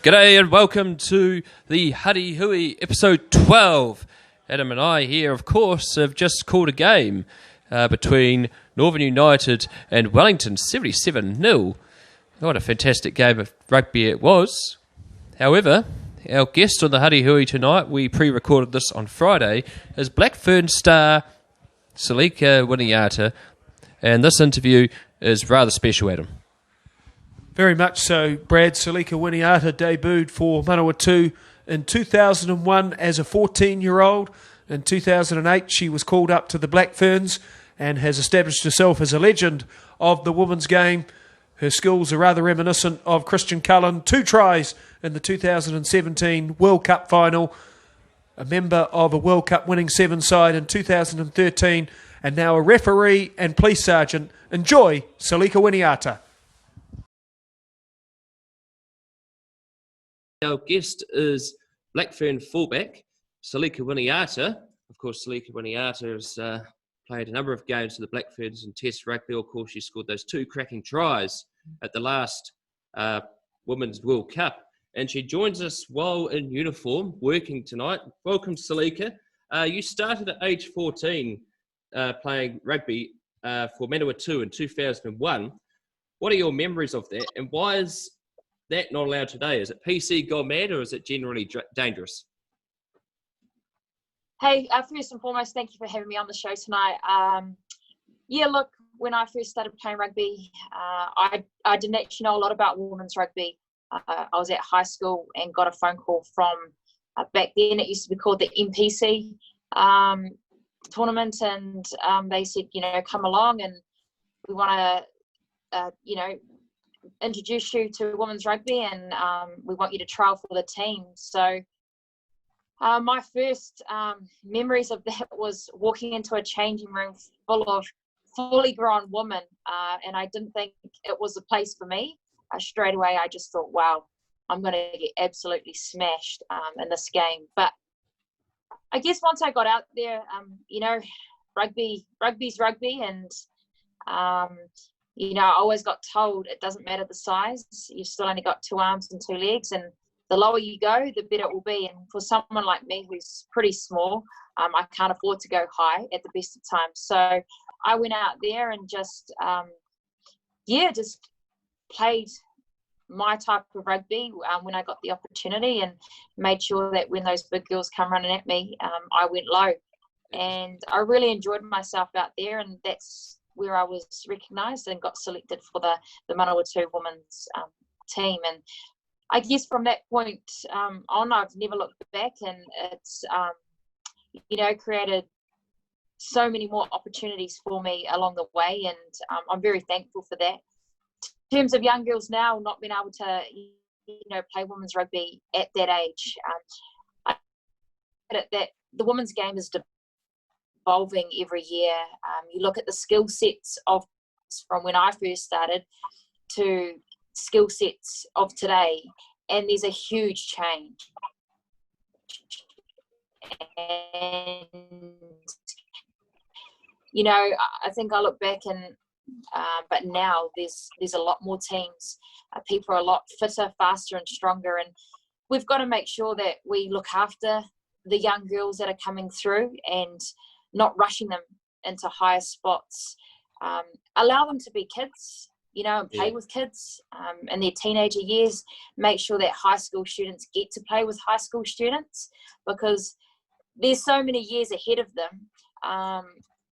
G'day and welcome to the Huddy Hui episode 12. Adam and I here, of course, have just called a game between Northern United and Wellington, 77-0. What a fantastic game of rugby it was. However, our guest on the Huddy Hui tonight, we pre-recorded this on Friday, is Black Ferns star Selica Winiata, and this interview is rather special, Adam. Very much so, Brad. Selica Winiata debuted for Winiata in 2001 as a 14-year-old. In 2008, she was called up to the Black Ferns and has established herself as a legend of the women's game. Her skills are rather reminiscent of Christian Cullen. 2 tries in the 2017 World Cup final. A member of a World Cup winning 7 side in 2013, and now a referee and police sergeant. Enjoy Selica Winiata. Our guest is Black Fern fullback Selica Winiata. Of course, Selica Winiata has played a number of games for the Black Ferns in Test rugby. Of course, she scored those 2 cracking tries at the last Women's World Cup. And she joins us while in uniform, working tonight. Welcome, Selica. You started at age 14 playing rugby for Winiata in 2001. What are your memories of that, and why is that not allowed today? Is it PC gone mad, or is it generally dangerous? Hey, first and foremost, thank you for having me on the show tonight. Look, when I first started playing rugby, I didn't actually know a lot about women's rugby. I was at high school and got a phone call from, back then it used to be called the MPC tournament, and they said, come along and we want to, introduce you to women's rugby, and we want you to trial for the team. So my first memories of that was walking into a changing room full of fully grown women, and I didn't think it was a place for me. Straight away I just thought, wow, I'm going to get absolutely smashed in this game. But I guess once I got out there, rugby's rugby, and I always got told it doesn't matter the size, you've still only got 2 arms and 2 legs, and the lower you go, the better it will be. And for someone like me who's pretty small, I can't afford to go high at the best of times. So I went out there and just played my type of rugby when I got the opportunity, and made sure that when those big girls come running at me, I went low. And I really enjoyed myself out there, and that's where I was recognised and got selected for the Winiata women's team. And I guess from that point on, I've never looked back, and it's created so many more opportunities for me along the way, and I'm very thankful for that. In terms of young girls now not being able to play women's rugby at that age, I get it that the women's game is evolving every year. You look at the skill sets from when I first started to skill sets of today, and there's a huge change. And I think I look back and but now there's a lot more teams. People are a lot fitter, faster, and stronger, and we've got to make sure that we look after the young girls that are coming through and not rushing them into higher spots. Allow them to be kids, and play with kids in their teenager years. Make sure that high school students get to play with high school students, because there's so many years ahead of them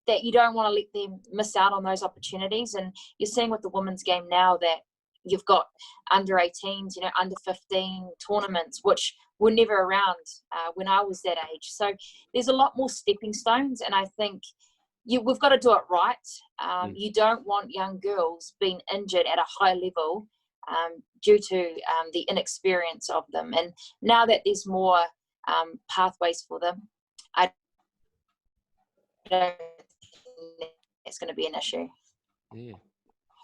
that you don't want to let them miss out on those opportunities. And you're seeing with the women's game now that you've got under 18s, under 15 tournaments, which were never around when I was that age. So there's a lot more stepping stones, and I think we've got to do it right. You don't want young girls being injured at a high level due to the inexperience of them. And now that there's more pathways for them, I don't think it's going to be an issue. Yeah,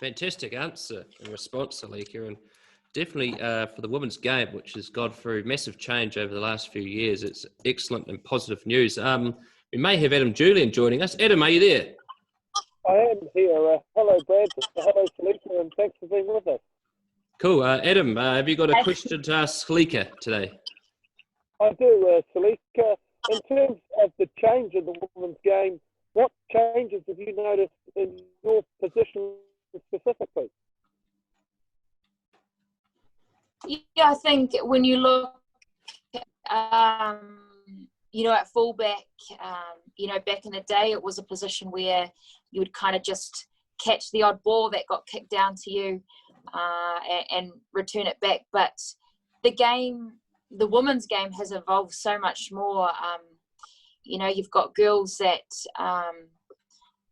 fantastic answer and response, Selica, and definitely for the women's game, which has gone through massive change over the last few years. It's excellent and positive news. We may have Adam Julian joining us. Adam, are you there? I am here. Hello, Brad. Hello, Selica, and thanks for being with us. Cool. Adam, have you got a question to ask Selica today? I do, Selica. In terms of the change in the women's game, what changes have you noticed in your position specifically? Yeah, I think when you look, at fullback, back in the day, it was a position where you would kind of just catch the odd ball that got kicked down to you and return it back. But the women's game has evolved so much more. You've got girls that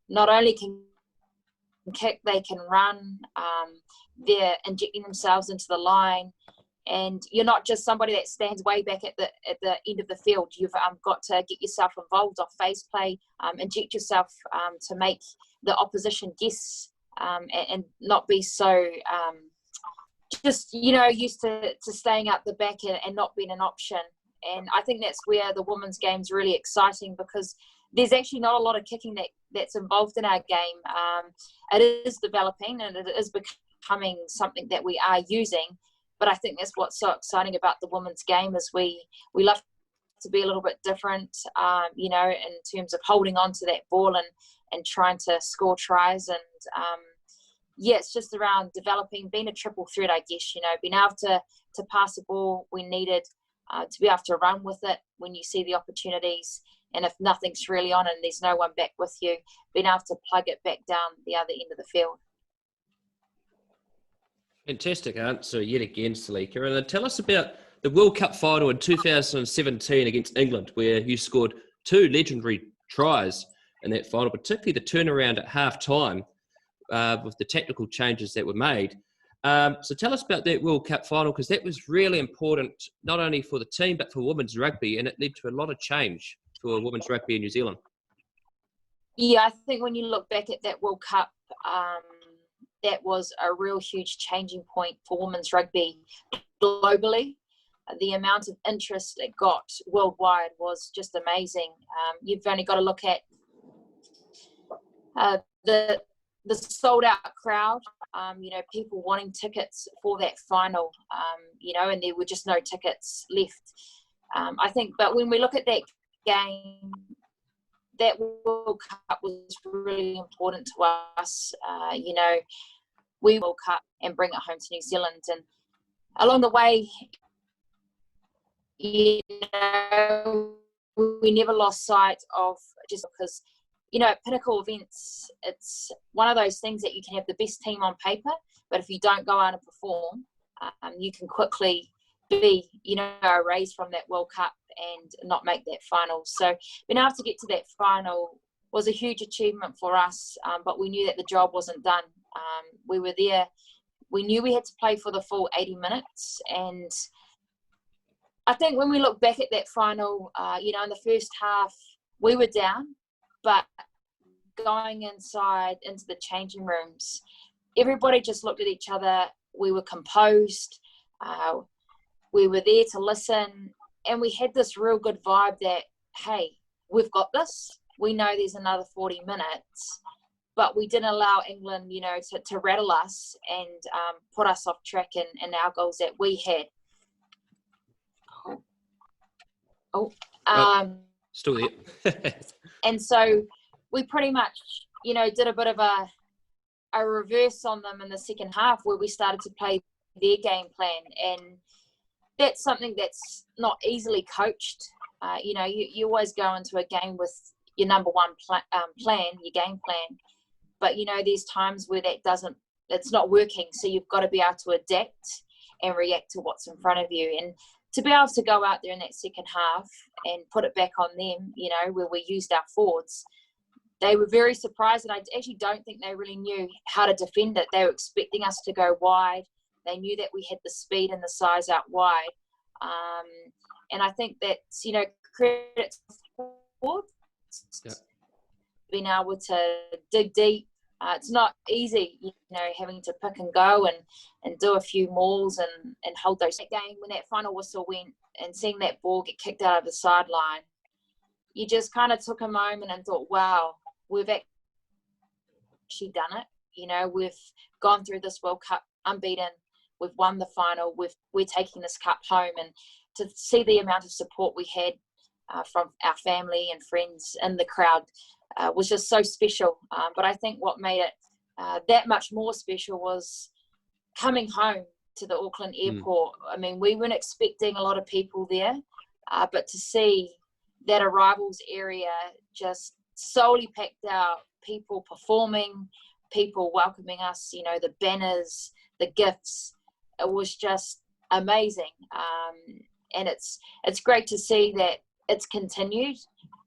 not only can kick, they can run. They're injecting themselves into the line, and you're not just somebody that stands way back at the end of the field. You've got to get yourself involved off phase play, inject yourself to make the opposition guess and not be so used to staying out the back and not being an option. And I think that's where the women's game's really exciting, because there's actually not a lot of kicking that's involved in our game. It is developing and it is becoming something that we are using. But I think that's what's so exciting about the women's game is we love to be a little bit different, in terms of holding on to that ball and trying to score tries. And it's just around developing, being a triple threat, I guess, being able to pass the ball when needed, to be able to run with it when you see the opportunities. And if nothing's really on and there's no one back with you, being able to plug it back down the other end of the field. Fantastic answer yet again, Selica. And then tell us about the World Cup final in 2017 against England, where you scored 2 legendary tries in that final, particularly the turnaround at half-time with the tactical changes that were made. So tell us about that World Cup final, because that was really important, not only for the team, but for women's rugby, and it led to a lot of change for women's rugby in New Zealand. Yeah, I think when you look back at that World Cup, that was a real huge changing point for women's rugby globally. The amount of interest it got worldwide was just amazing. You've only got to look at the sold-out crowd, people wanting tickets for that final, and there were just no tickets left. I think, but when we look at that game, that World Cup was really important to us. We World Cup and bring it home to New Zealand. And along the way, we never lost sight of, just because, at pinnacle events, it's one of those things that you can have the best team on paper, but if you don't go out and perform, you can quickly be, erased from that World Cup and not make that final. So being able to get to that final was a huge achievement for us, but we knew that the job wasn't done. We were there. We knew we had to play for the full 80 minutes. And I think when we look back at that final, in the first half, we were down, but going inside into the changing rooms, everybody just looked at each other. We were composed. We were there to listen. And we had this real good vibe that, hey, we've got this. We know there's another 40 minutes. But we didn't allow England, to rattle us and put us off track in our goals that we had. Still there. And so we pretty much, did a bit of a reverse on them in the second half, where we started to play their game plan. And that's something that's not easily coached. You always go into a game with your number one plan, your game plan. But, there's times where it's not working. So you've got to be able to adapt and react to what's in front of you. And to be able to go out there in that second half and put it back on them, where we used our forwards, they were very surprised. And I actually don't think they really knew how to defend it. They were expecting us to go wide. They knew that we had the speed and the size out wide. And I think that's, credit to forwards. Yeah. Being able to dig deep. It's not easy, having to pick and go and do a few mauls and hold those. That game, when that final whistle went and seeing that ball get kicked out of the sideline, you just kind of took a moment and thought, wow, we've actually done it. We've gone through this World Cup unbeaten. we've won the final, we're taking this cup home, and to see the amount of support we had from our family and friends in the crowd was just so special. But I think what made it that much more special was coming home to the Auckland airport. I mean, we weren't expecting a lot of people there, but to see that arrivals area just solely packed out, people performing, people welcoming us, you know, the banners, the gifts, it was just amazing. And it's great to see that it's continued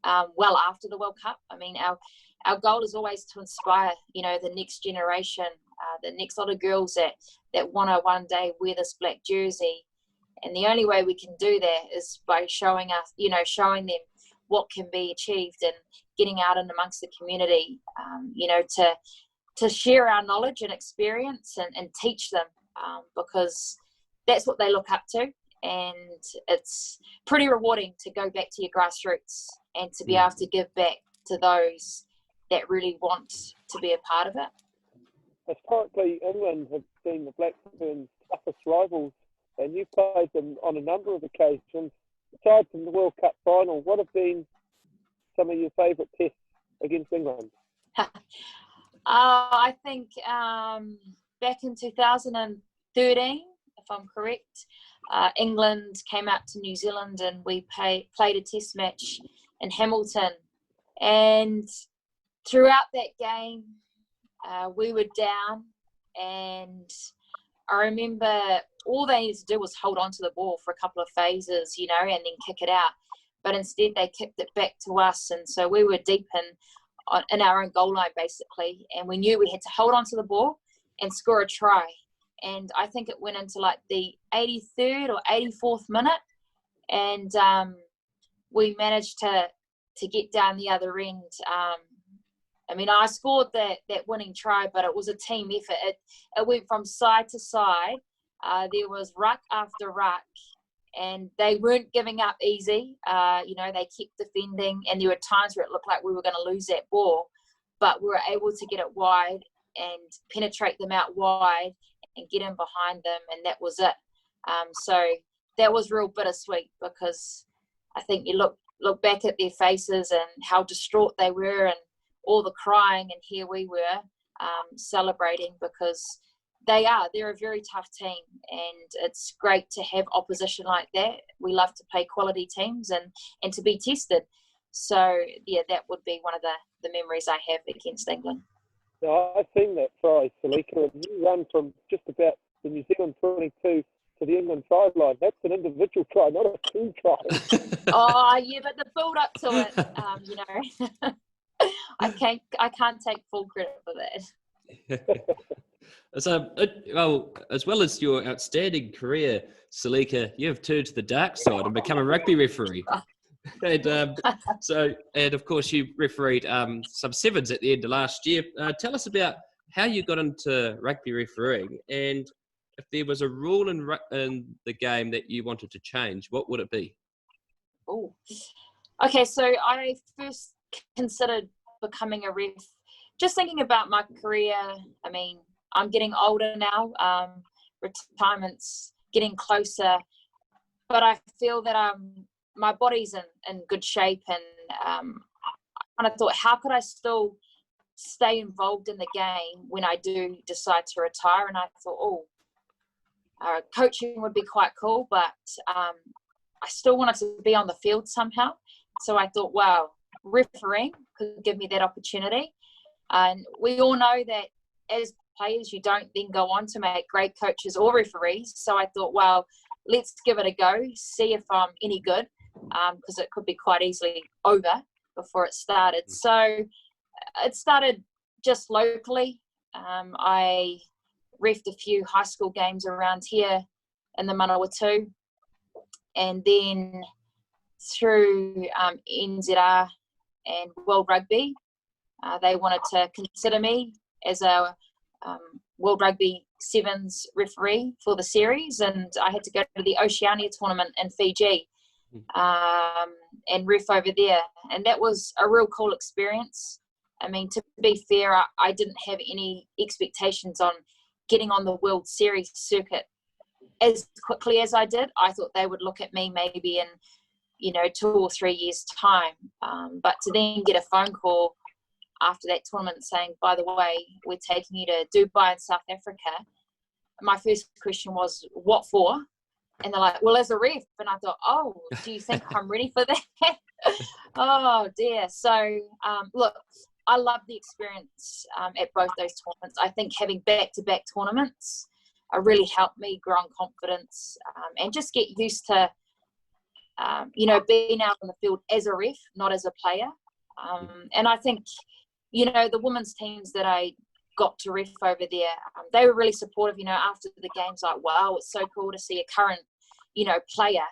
well after the World Cup. I mean, our goal is always to inspire, you know, the next generation, the next lot of girls that want to one day wear this black jersey. And the only way we can do that is by showing them what can be achieved and getting out in amongst the community, you know, to share our knowledge and experience and teach them, because that's what they look up to. And it's pretty rewarding to go back to your grassroots and to be able to give back to those that really want to be a part of it. Historically, England have been the Black Ferns' toughest rivals, and you've played them on a number of occasions. Aside from the World Cup final, what have been some of your favourite tests against England? I think back in 2013, if I'm correct, England came out to New Zealand and we played a test match in Hamilton. And throughout that game, we were down, and I remember all they needed to do was hold on to the ball for a couple of phases, you know, and then kick it out. But instead they kicked it back to us, and so we were deep in our own goal line basically, and we knew we had to hold on to the ball and score a try. And I think it went into like the 83rd or 84th minute, and we managed to get down the other end. I mean, I scored that winning try, but it was a team effort. It went from side to side. There was ruck after ruck, and they weren't giving up easy. You know, they kept defending, and there were times where it looked like we were going to lose that ball, but we were able to get it wide and penetrate them out wide and get in behind them, and that was it. So that was real bittersweet, because I think you look back at their faces and how distraught they were and all the crying, and here we were celebrating, because they're a very tough team, and it's great to have opposition like that. We love to play quality teams and to be tested. So yeah, that would be one of the memories I have against England. Now, I've seen that try, Selica, and you run from just about the New Zealand 22 to the England sideline. That's an individual try, not a team try. Oh yeah, but the build up to it, you know, I can't take full credit for that. So, well, as well as your outstanding career, Selica, you have turned to the dark side and become a rugby referee. And and of course, you refereed some sevens at the end of last year. Tell us about how you got into rugby refereeing, and if there was a rule in the game that you wanted to change, what would it be? Oh, okay. So I first considered becoming a ref. Just thinking about my career, I mean, I'm getting older now. Retirement's getting closer, but I feel that my body's in good shape, and I kind of thought, how could I still stay involved in the game when I do decide to retire? And I thought, coaching would be quite cool, but I still wanted to be on the field somehow. So I thought, wow, refereeing could give me that opportunity. And we all know that as players, you don't then go on to make great coaches or referees. So I thought, well, let's give it a go, see if I'm any good, because it could be quite easily over before it started. So it started just locally. I refed a few high school games around here in the Manawatu, and then through NZR and World Rugby, they wanted to consider me as a World Rugby Sevens referee for the series, and I had to go to the Oceania tournament in Fiji and ref over there, and that was a real cool experience. I mean, to be fair, I didn't have any expectations on getting on the World Series circuit as quickly as I did. I thought they would look at me maybe in, 2 or 3 years' time. But to then get a phone call after that tournament saying, by the way, we're taking you to Dubai in South Africa, my first question was, what for? And they're like, well, as a ref. And I thought, oh, do you think I'm ready for that? Oh, dear. So, look, I love the experience at both those tournaments. I think having back-to-back tournaments really helped me grow in confidence and just get used to, being out on the field as a ref, not as a player. And I think, the women's teams that I got to ref over there, they were really supportive, after the games, like, wow, it's so cool to see a current, player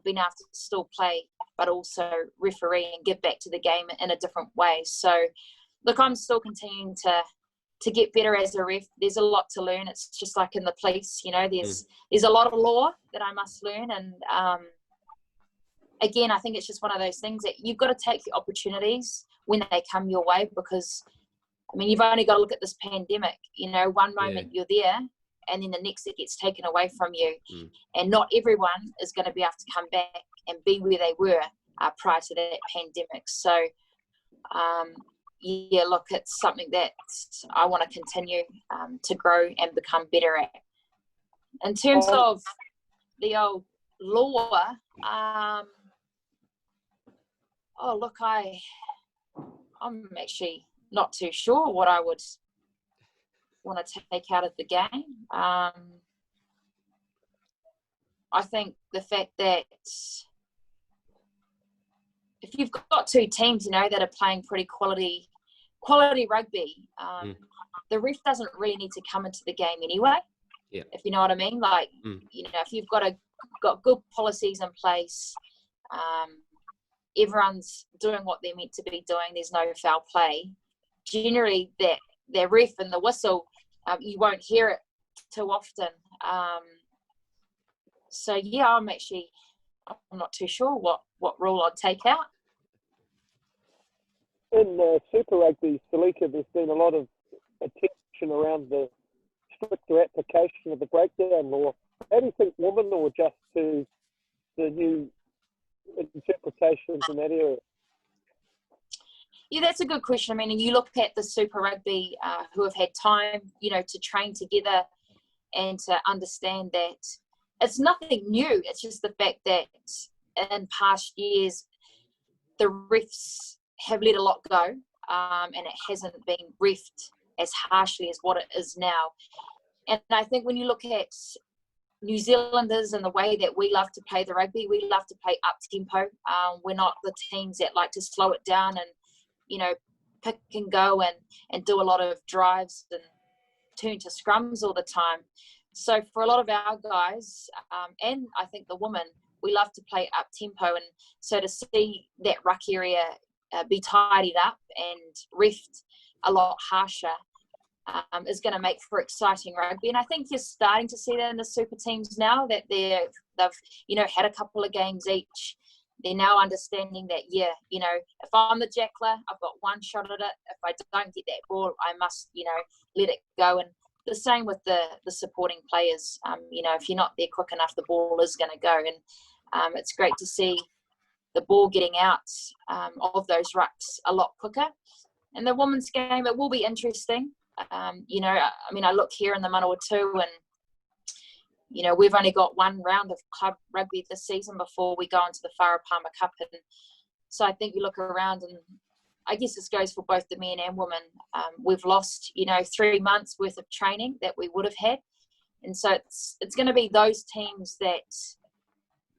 being able to still play, but also referee and give back to the game in a different way. So, look, I'm still continuing to get better as a ref. There's a lot to learn. It's just like in the police, there's a lot of law that I must learn. And again, I think it's just one of those things that you've got to take the opportunities when they come your way, because you've only got to look at this pandemic. One moment you're there, and then the next it gets taken away from you. And not everyone is going to be able to come back and be where they were prior to that pandemic. So, look, it's something that I want to continue to grow and become better at. In terms of the old law, I'm actually not too sure what I would want to take out of the game. I think the fact that if you've got two teams, that are playing pretty quality rugby, the ref doesn't really need to come into the game anyway. Yeah. If you know what I mean, like if you've got good policies in place, everyone's doing what they're meant to be doing. There's no foul play. Generally, that ref and the whistle, you won't hear it too often. So yeah, I'm not too sure what rule I'd take out. In Super Rugby, Selica, there's been a lot of attention around the stricter application of the breakdown law. How do you think women will adjust to the new interpretations in that area? Yeah, that's a good question. And you look at the Super Rugby who have had time, to train together and to understand that it's nothing new. It's just the fact that in past years, the refs have let a lot go, and it hasn't been refed as harshly as what it is now. And I think when you look at New Zealanders and the way that we love to play the rugby, we love to play up tempo. We're not the teams that like to slow it down and, pick and go and do a lot of drives and turn to scrums all the time. So for a lot of our guys, and I think the women, we love to play up tempo. And so to see that ruck area be tidied up and refed a lot harsher is going to make for exciting rugby. And I think you're starting to see that in the super teams now, that they've had a couple of games each. They're now understanding that, if I'm the jackler, I've got one shot at it. If I don't get that ball, I must, let it go. And the same with the supporting players. If you're not there quick enough, the ball is going to go. And it's great to see the ball getting out of those rucks a lot quicker. And the women's game, it will be interesting. I look here in the Manawatu and, we've only got one round of club rugby this season before we go into the Wharapama Cup. And so I think you look around, and I guess this goes for both the men and women. We've lost, 3 months worth of training that we would have had. And so it's going to be those teams that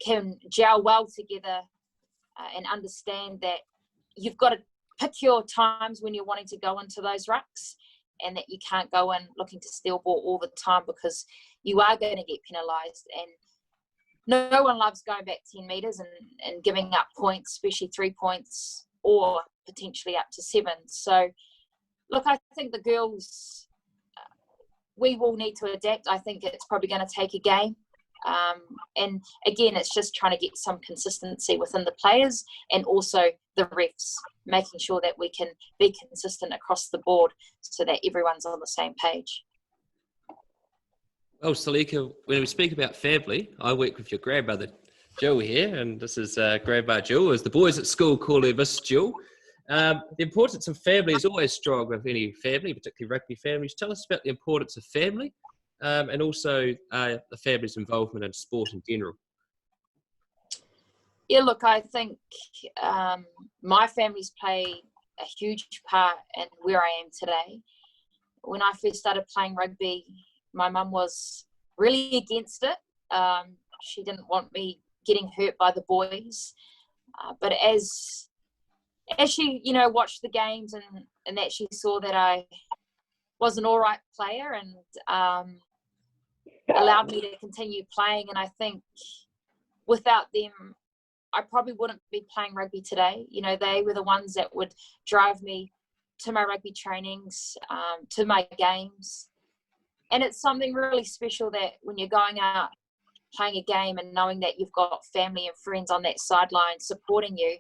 can gel well together and understand that you've got to pick your times when you're wanting to go into those rucks, and that you can't go in looking to steal ball all the time, because you are going to get penalised. And no one loves going back 10 metres and giving up points, especially 3 points or potentially up to 7. So, look, I think the girls, we will need to adapt. I think it's probably going to take a game. And again, it's just trying to get some consistency within the players and also the refs, making sure that we can be consistent across the board so that everyone's on the same page. Well, Selica, when we speak about family, I work with your grandmother, Jill, here, and this is Grandma Jill, as the boys at school call her Miss Jill. The importance of family is always strong with any family, particularly rugby families. Tell us about the importance of family and also the family's involvement in sport in general. Yeah, look, I think my family's play a huge part in where I am today. When I first started playing rugby, my mum was really against it. She didn't want me getting hurt by the boys. But as she, watched the games and that she saw that I was an all right player and allowed me to continue playing. And I think without them, I probably wouldn't be playing rugby today. They were the ones that would drive me to my rugby trainings, to my games. And it's something really special that when you're going out playing a game and knowing that you've got family and friends on that sideline supporting you,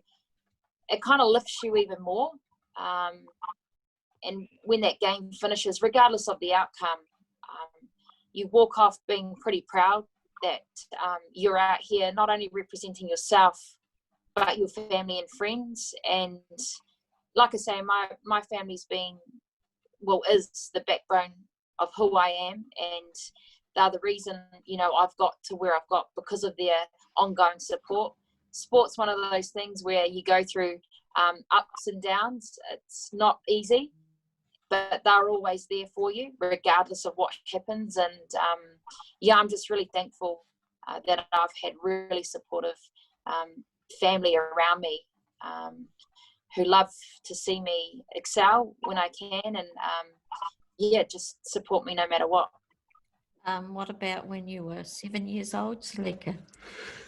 it kind of lifts you even more. And when that game finishes, regardless of the outcome, you walk off being pretty proud that you're out here not only representing yourself, but your family and friends. And like I say, my family's is the backbone of who I am, and they're the reason, I've got to where I've got because of their ongoing support. Sport's one of those things where you go through ups and downs. It's not easy, but they're always there for you, regardless of what happens. And I'm just really thankful that I've had really supportive family around me who love to see me excel when I can, and just support me no matter what. What about when you were 7 years old, Selica,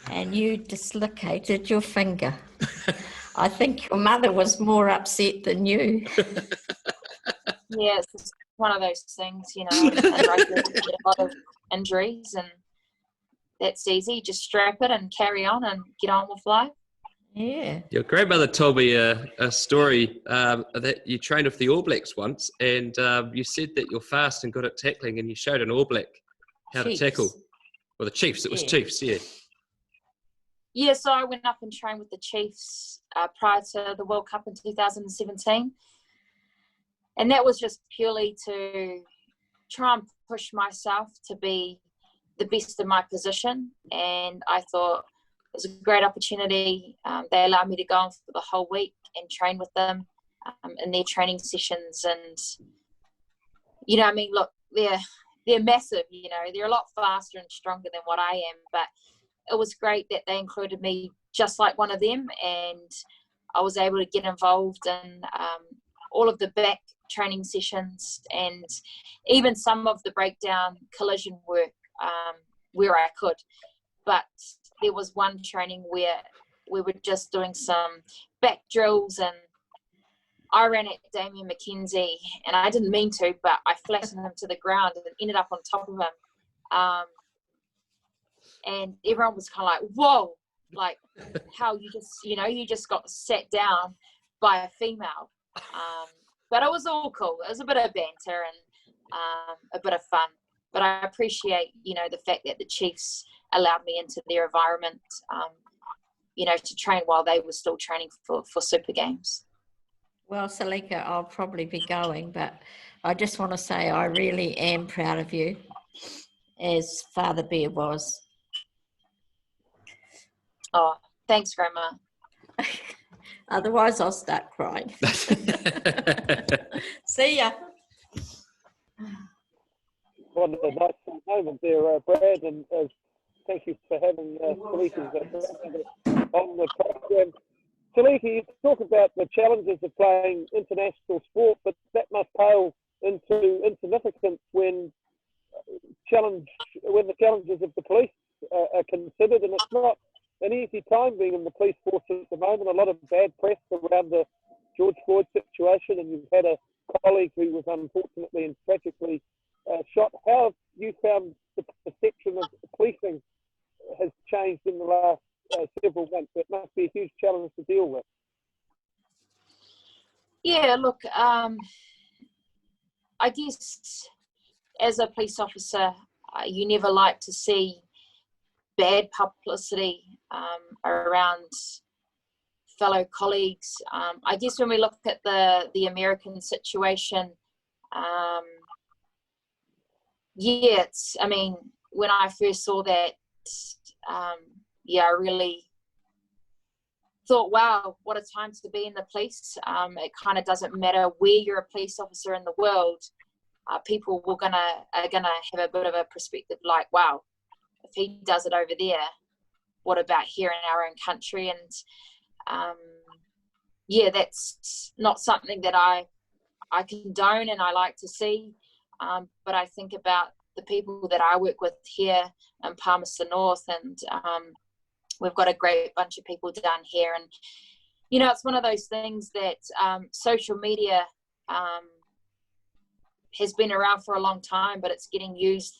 and you dislocated your finger? I think your mother was more upset than you. Yeah, it's just one of those things, and rugby, you get a lot of injuries, and that's easy. Just strap it and carry on and get on with life. Yeah. Your grandmother told me a story that you trained with the All Blacks once, and you said that you're fast and good at tackling, and you showed an All Black how Chiefs. to tackle. Well, the Chiefs. It was Chiefs, yeah. Yeah, so I went up and trained with the Chiefs prior to the World Cup in 2017. And that was just purely to try and push myself to be the best in my position. And I thought it was a great opportunity. They allowed me to go on for the whole week and train with them in their training sessions. And, look, they're massive, they're a lot faster and stronger than what I am. But it was great that they included me just like one of them. And I was able to get involved in all of the back training sessions and even some of the breakdown collision work where I could. But there was one training where we were just doing some back drills and I ran at Damien McKenzie and I didn't mean to, but I flattened him to the ground and ended up on top of him. And everyone was kind of like, whoa, like how you just got sat down by a female. But it was all cool. It was a bit of banter and a bit of fun. But I appreciate, the fact that the Chiefs allowed me into their environment, to train while they were still training for Super Games. Well, Selica, I'll probably be going, but I just want to say I really am proud of you, as Father Bear was. Oh, thanks, Grandma. Otherwise, I'll start crying. See ya. What a nice moment there, Brad, and thank you for having Selica on the program. Selica, you talk about the challenges of playing international sport, but that must pale into insignificance when the challenges of the police are considered, and it's not an easy time being in the police force at the moment. A lot of bad press around the George Floyd situation, and you've had a colleague who was unfortunately and tragically shot. How have you found the perception of policing has changed in the last several months? It must be a huge challenge to deal with. Yeah, look, I guess as a police officer, You never like to see bad publicity around fellow colleagues. I guess when we look at the American situation, I mean, when I first saw that, I really thought, wow, what a time to be in the police. It kind of doesn't matter where you're a police officer in the world. People are gonna have a bit of a perspective like, wow, if he does it over there, what about here in our own country? And that's not something that I condone and I like to see. But I think about the people that I work with here in Palmerston North, and we've got a great bunch of people down here. And, it's one of those things that social media has been around for a long time, but it's getting used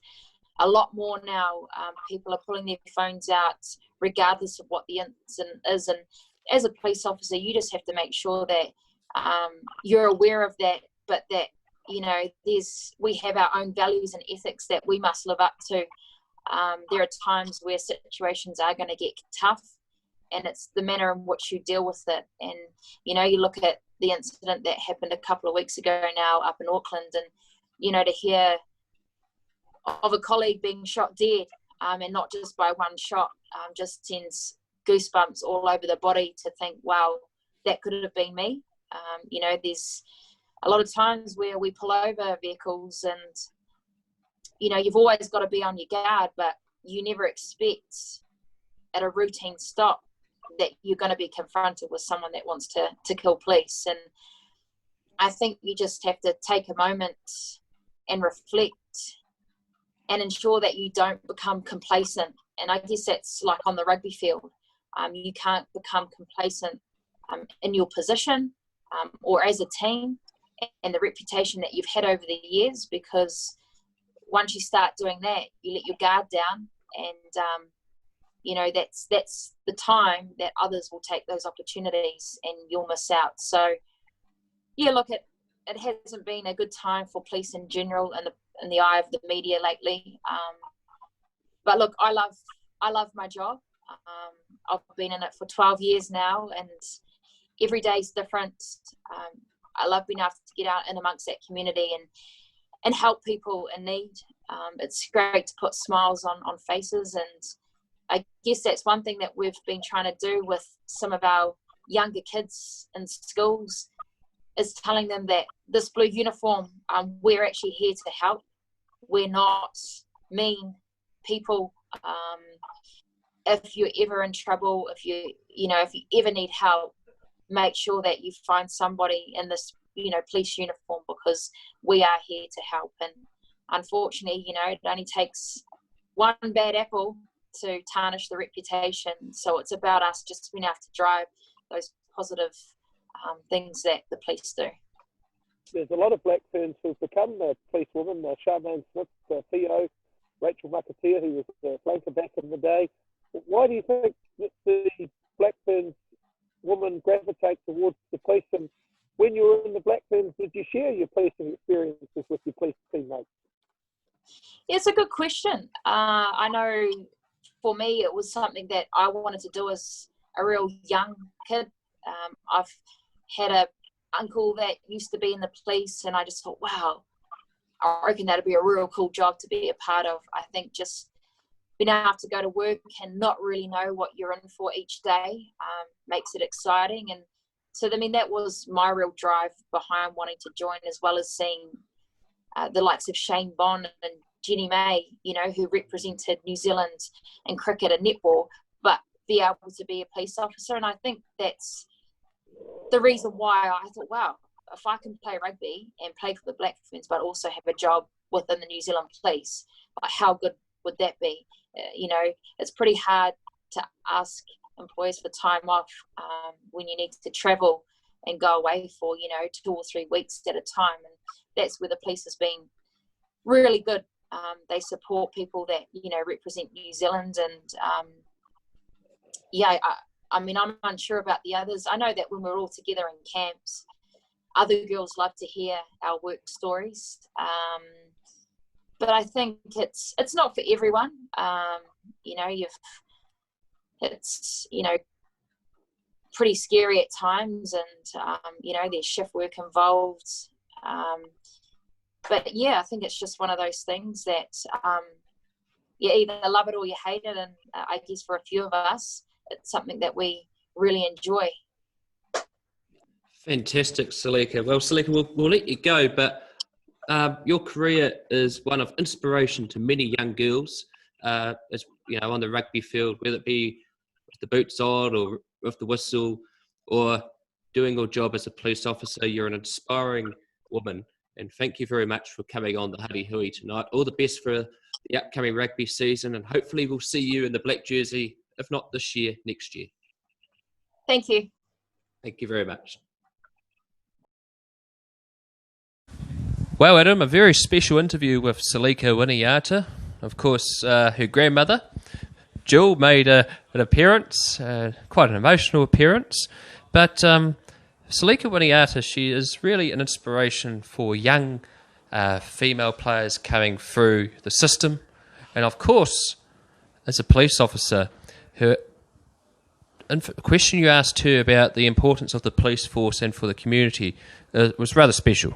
a lot more now. People are pulling their phones out regardless of what the incident is. And as a police officer, you just have to make sure that you're aware of that, but that, we have our own values and ethics that we must live up to. There are times where situations are going to get tough, and it's the manner in which you deal with it. And, you look at the incident that happened a couple of weeks ago now up in Auckland, and, to hear of a colleague being shot dead, and not just by one shot, just sends goosebumps all over the body to think, wow, that could have been me. There's a lot of times where we pull over vehicles and, you've always got to be on your guard, but you never expect at a routine stop that you're going to be confronted with someone that wants to kill police. And I think you just have to take a moment and reflect and ensure that you don't become complacent. And I guess that's like on the rugby field. You can't become complacent in your position or as a team and the reputation that you've had over the years, because once you start doing that, you let your guard down, and that's the time that others will take those opportunities and you'll miss out. So look, it hasn't been a good time for police in general in the eye of the media lately. But look, I love my job. I've been in it for 12 years now, and every day's different. I love being able to get out in amongst that community and help people in need. It's great to put smiles on faces, and I guess that's one thing that we've been trying to do with some of our younger kids in schools, is telling them that this blue uniform, we're actually here to help. We're not mean people. If you're ever in trouble, if you ever need help, make sure that you find somebody in this, police uniform, because we are here to help. And unfortunately, it only takes one bad apple to tarnish the reputation. So it's about us just being able to drive those positive things that the police do. There's a lot of Black Ferns who've become the police women, Charmaine Smith, Theo, Rachel Makatea, who was the flanker back in the day. Why do you think that the Black Ferns women gravitate towards the police? And when you were in the Black Ferns, did you share your policing experiences with your police teammates? Yeah, it's a good question. I know for me, it was something that I wanted to do as a real young kid. I've had an uncle that used to be in the police, and I just thought, wow, I reckon that'd be a real cool job to be a part of. I think just being able to go to work and not really know what you're in for each day makes it exciting. And so, that was my real drive behind wanting to join, as well as seeing the likes of Shane Bond and Jenny May, who represented New Zealand in cricket and netball, but be able to be a police officer. And I think that's the reason why I thought, wow, if I can play rugby and play for the Black Ferns, but also have a job within the New Zealand Police, how good would that be? It's pretty hard to ask employers for time off when you need to travel and go away for 2 or 3 weeks at a time. And that's where the police has been really good. They support people that represent New Zealand, and I'm unsure about the others. I know that when we're all together in camps, other girls love to hear our work stories. but I think it's not for everyone. It's pretty scary at times, and there's shift work involved. But yeah, I think it's just one of those things that you either love it or you hate it, and I guess for a few of us, it's something that we really enjoy. Fantastic, Selica. Well, Selica, we'll let you go, but your career is one of inspiration to many young girls, as on the rugby field, whether it be with the boots on or with the whistle, or doing your job as a police officer. You're an inspiring woman, and thank you very much for coming on the Huddy Hui tonight. All the best for the upcoming rugby season, and hopefully we'll see you in the black jersey, if not this year, next year. Thank you. Thank you very much. Well, Adam, a very special interview with Selica Winiata. Of course, her grandmother, Jill, made an appearance, quite an emotional appearance. But Selica Winiata, she is really an inspiration for young female players coming through the system. And of course, as a police officer, her question you asked her about the importance of the police force and for the community was rather special.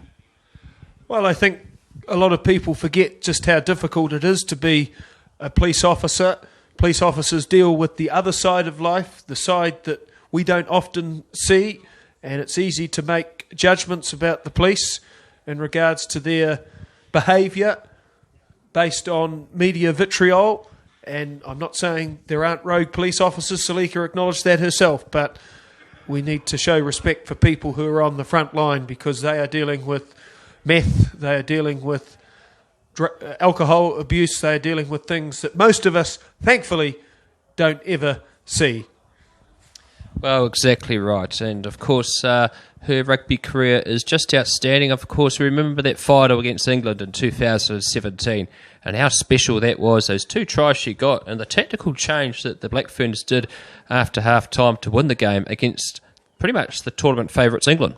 Well, I think a lot of people forget just how difficult it is to be a police officer. Police officers deal with the other side of life, the side that we don't often see, and it's easy to make judgments about the police in regards to their behaviour based on media vitriol. And I'm not saying there aren't rogue police officers. Selica acknowledged that herself, but we need to show respect for people who are on the front line, because they are dealing with meth, they are dealing with alcohol abuse, they are dealing with things that most of us, thankfully, don't ever see. Well, exactly right. And of course, her rugby career is just outstanding. Of course, we remember that final against England in 2017 and how special that was, those 2 tries she got, and the tactical change that the Black Ferns did after half-time to win the game against pretty much the tournament favourites England.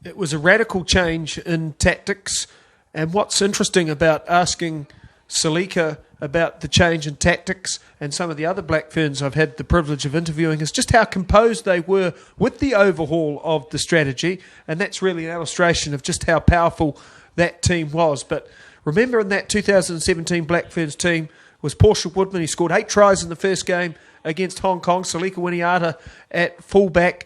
It was a radical change in tactics, and what's interesting about asking Selica about the change in tactics and some of the other Black Ferns I've had the privilege of interviewing is just how composed they were with the overhaul of the strategy, and that's really an illustration of just how powerful that team was. But remember, in that 2017 Black Ferns team was Portia Woodman. He scored 8 tries in the first game against Hong Kong. Selica Winiata at fullback.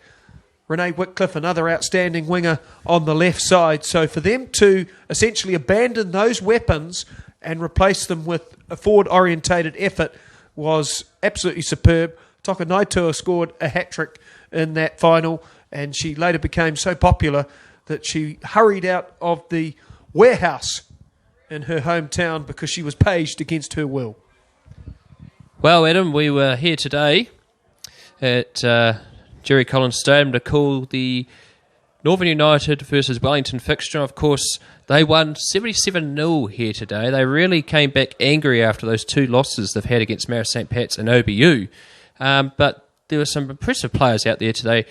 Renee Whitcliffe, another outstanding winger on the left side. So for them to essentially abandon those weapons and replace them with a forward-orientated effort was absolutely superb. Toka Naitua scored a hat-trick in that final, and she later became so popular that she hurried out of the warehouse in her hometown because she was paged against her will. Well, Adam, we were here today at Jerry Collins Stadium to call the Northern United versus Wellington fixture. Of course, they won 77-0 here today. They really came back angry after those 2 losses they've had against Marist St. Pat's and OBU. But there were some impressive players out there today.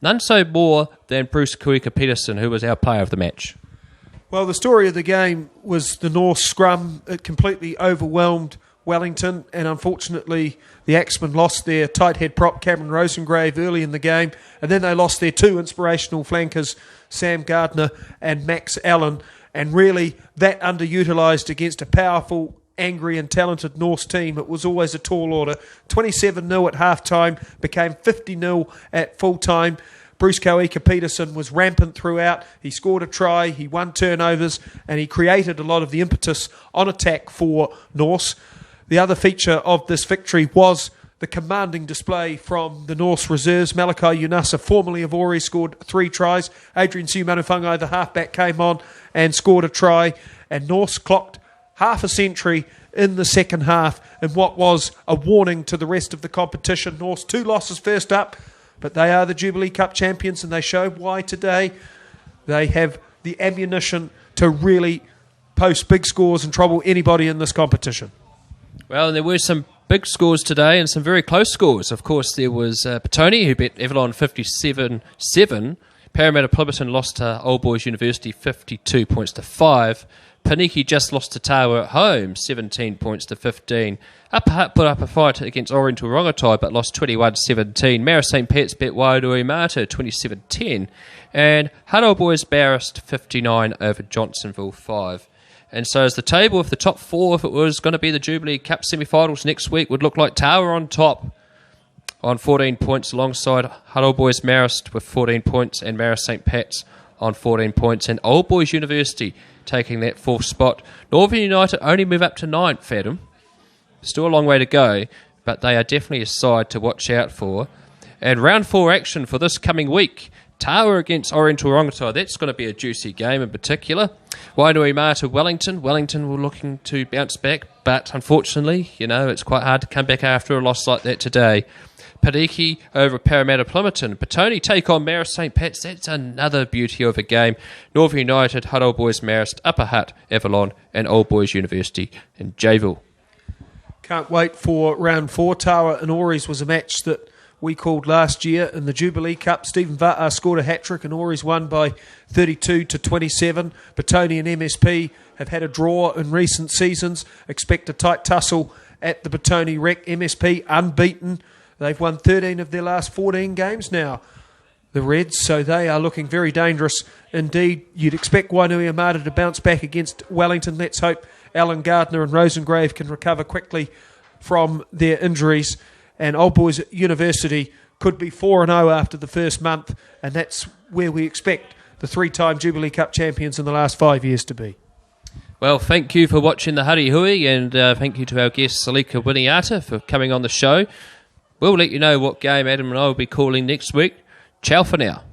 None so more than Bruce Kuika-Peterson, who was our player of the match. Well, the story of the game was the North scrum. It completely overwhelmed Wellington, and unfortunately the Axemen lost their tight head prop Cameron Rosengrave early in the game, and then they lost their 2 inspirational flankers, Sam Gardner and Max Allen, and really that underutilised against a powerful, angry and talented Norse team. It was always a tall order. 27-0 at half-time, became 50-0 at full-time. Bruce Kuika-Peterson was rampant throughout. He scored a try, he won turnovers, and he created a lot of the impetus on attack for Norse. The other feature of this victory was the commanding display from the Norse reserves. Malachi Unasa, formerly of Ori, scored 3 tries. Adrian Siumanufungai, the halfback, came on and scored a try. And Norse clocked half a century in the second half in what was a warning to the rest of the competition. Norse 2 losses first up, but they are the Jubilee Cup champions, and they showed why today. They have the ammunition to really post big scores and trouble anybody in this competition. Well, there were some big scores today and some very close scores. Of course, there was Petone, who beat Avalon 57-7. Parramatta Pliberton lost to Old Boys University 52 points to 5. Paniki just lost to Tawa at home, 17 points to 15. Upper Hutt put up a fight against Oriental Rongotai, but lost 21-17. Mara St. Pat's beat Wairoa Mata 27-10. And Huddle Boys barrassed 59 over Johnsonville 5. And so as the table of the top four, if it was going to be the Jubilee Cup semi-finals next week, would look like Tawa on top on 14 points alongside Huddle Boys Marist with 14 points and Mara St. Pat's on 14 points, and Old Boys University taking that fourth spot. Northern United only move up to ninth, Adam. Still a long way to go, but they are definitely a side to watch out for. And round 4 action for this coming week. Tawa against Oriental Rongotai. That's going to be a juicy game in particular. Wainui Mata Wellington. Wellington were looking to bounce back, but unfortunately, it's quite hard to come back after a loss like that today. Pariki over Parramatta Plymerton. Petone take on Marist St. Pat's. That's another beauty of a game. Northern United, Huddle Boys Marist, Upper Hutt, Avalon, and Old Boys University in Jayville. Can't wait for round 4. Tawa and Ories was a match that we called last year in the Jubilee Cup. Stephen Va'a scored a hat-trick and Ories won by 32-27. Petone and MSP have had a draw in recent seasons. Expect a tight tussle at the Petone Rec. MSP unbeaten. They've won 13 of their last 14 games now, the Reds, so they are looking very dangerous indeed. You'd expect Wainui Armada to bounce back against Wellington. Let's hope Alan Gardner and Rosengrave can recover quickly from their injuries. And Old Boys University could be 4-0 after the first month, and that's where we expect the 3-time Jubilee Cup champions in the last 5 years to be. Well, thank you for watching the Huddy Hui, and thank you to our guest Selica Winiata for coming on the show. We'll let you know what game Adam and I will be calling next week. Ciao for now.